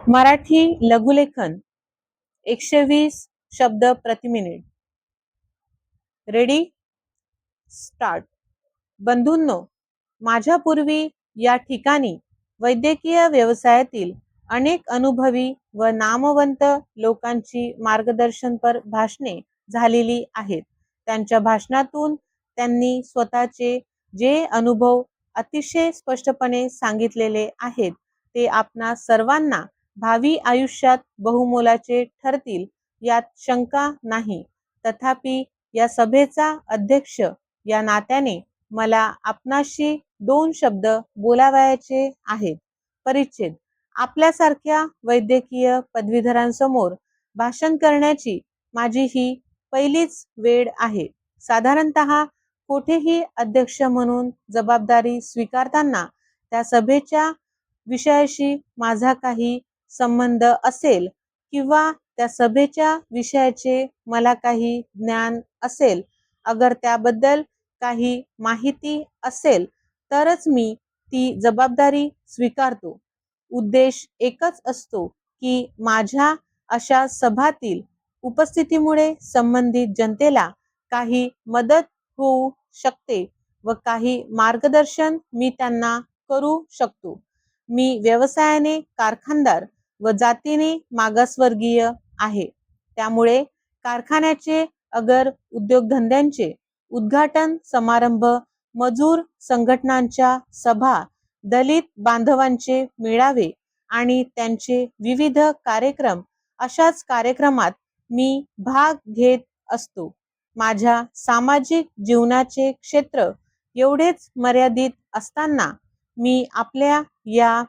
मराठी लघुलेखन 120 शब्द प्रति minute. Ready start. बंधूंनो, माझ्यापूर्वी या ठिकाणी वैद्यकीय व्यवसायातील अनेक अनुभवी व नामवंत लोकांची मार्गदर्शनपर भाषणे झालेली आहेत. त्यांच्या भाषणातून त्यांनी स्वतःचे जे अनुभव अतिशय स्पष्टपणे सांगितलेले आहेत ते आपणा सर्वांना भावी आयुष्यात बहुमोलाचे ठरतील यात शंका नाही. तथापि या सभेचा अध्यक्ष या नात्याने मला आपणाशी 2 शब्द बोलावयाचे आहेत. परिच्छेद. आपल्यासारख्या वैद्यकीय पदवीधरांसमोर भाषण करण्याची माझी ही पहिलीच वेळ आहे. साधारणतः कोठेही अध्यक्ष म्हणून जबाबदारी स्वीकारताना त्या सभेच्या विषयाशी माझा काही संबंध असेल किंवा त्या सभेच्या विषयाचे मला काही ज्ञान असेल, अगर त्याबद्दल काही माहिती असेल तरच मी ती जबाबदारी स्वीकारतो. उद्देश एकच असतो की माझ्या अशा सभातील उपस्थितीमुळे संबंधित जनतेला काही मदत होऊ शकते व काही मार्गदर्शन मी त्यांना करू शकतो. मी व्यवसायाने कारखानदार व जातीने मागासवर्गीय आहे. त्यामुळे कारखान्याचे अगर उद्योगधंद्यांचे उद्घाटन समारंभ, मजूर संघटनांच्या सभा, दलित बांधवांचे मेळावे आणि त्यांचे विविध कार्यक्रम अशाच कार्यक्रमात मी भाग घेत असतो. माझ्या सामाजिक जीवनाचे क्षेत्र एवढेच मर्यादित असताना मी आपल्या या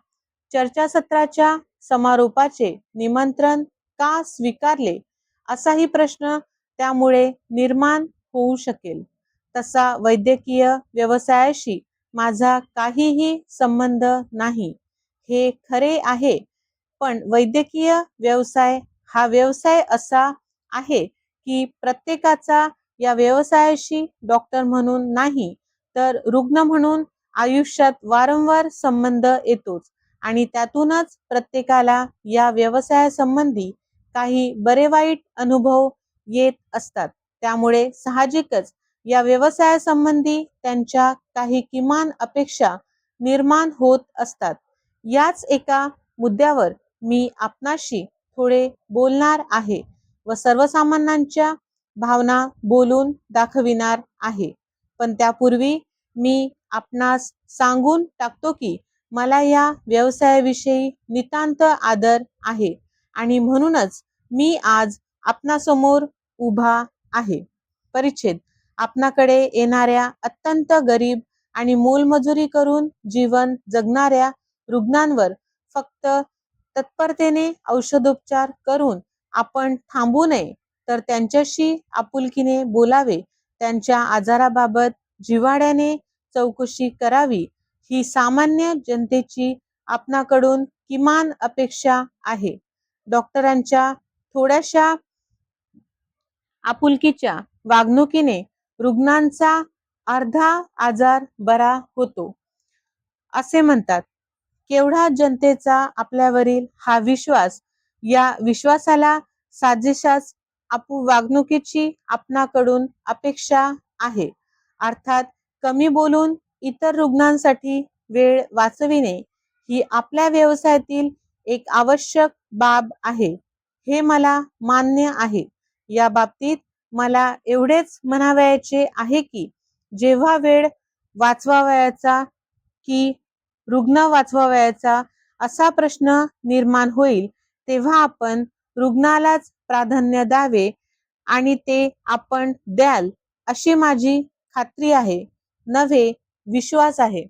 चर्चासत्राच्या समारोपाचे निमंत्रण का स्वीकारले असाही प्रश्न त्यामुळे निर्माण होऊ शकेल. तसा वैद्यकीय व्यवसायाशी माझा काहीही संबंध नाही हे खरे आहे, पण वैद्यकीय व्यवसाय हा व्यवसाय असा आहे की प्रत्येकाचा या व्यवसायाशी डॉक्टर म्हणून नाही तर रुग्ण म्हणून आयुष्यात वारंवार संबंध येतोच आणि त्यातूनच प्रत्येकाला या व्यवसायासंबंधी काही बरे वाईट अनुभव येत असतात. त्यामुळे साहजिकच या व्यवसायासंबंधी त्यांच्या काही किमान अपेक्षा निर्माण होत असतात. याच एका मुद्द्यावर मी आपणाशी थोडे बोलणार आहे व सर्वसामान्यांच्या भावना बोलून दाखविणार आहे. पण त्यापूर्वी मी आपणास सांगून टाकतो की मला या व्यवसायाविषयी नितांत आदर आहे आणि म्हणूनच मी आज आपणासमोर उभा आहे. परिच्छेद. आपणाकडे येणाऱ्या अत्यंत गरीब आणि मोलमजुरी करून जीवन जगणाऱ्या रुग्णांवर फक्त तत्परतेने औषधोपचार करून आपण थांबू नये, तर त्यांच्याशी आपुलकीने बोलावे, त्यांच्या आजाराबाबत जिव्हाळ्याने चौकशी करावी ही सामान्य जनतेची आपणाकडून किमान अपेक्षा आहे. डॉक्टरांच्या थोड्याशा आपुलकीच्या वागणुकीने रुग्णांचा अर्धा आजार बरा होतो असे म्हणतात. केवढा जनतेचा आपल्यावरील हा विश्वास, या विश्वासाला साजेशाच वागणुकीची आपणाकडून अपेक्षा आहे. अर्थात कमी बोलून इतर रुग्णांसाठी वेळ वाचविणे ही आपल्या व्यवसायातील एक आवश्यक बाब आहे, हे मला मान्य आहे. या बाबतीत मला एवढेच म्हणावयाचे आहे की जेव्हा वेळ वाचवावयाचा की रुग्ण वाचवावयाचा असा प्रश्न निर्माण होईल तेव्हा आपण रुग्णालाच प्राधान्य द्यावे आणि ते आपण द्याल अशी माझी खात्री आहे, नव्हे विश्वास आहे.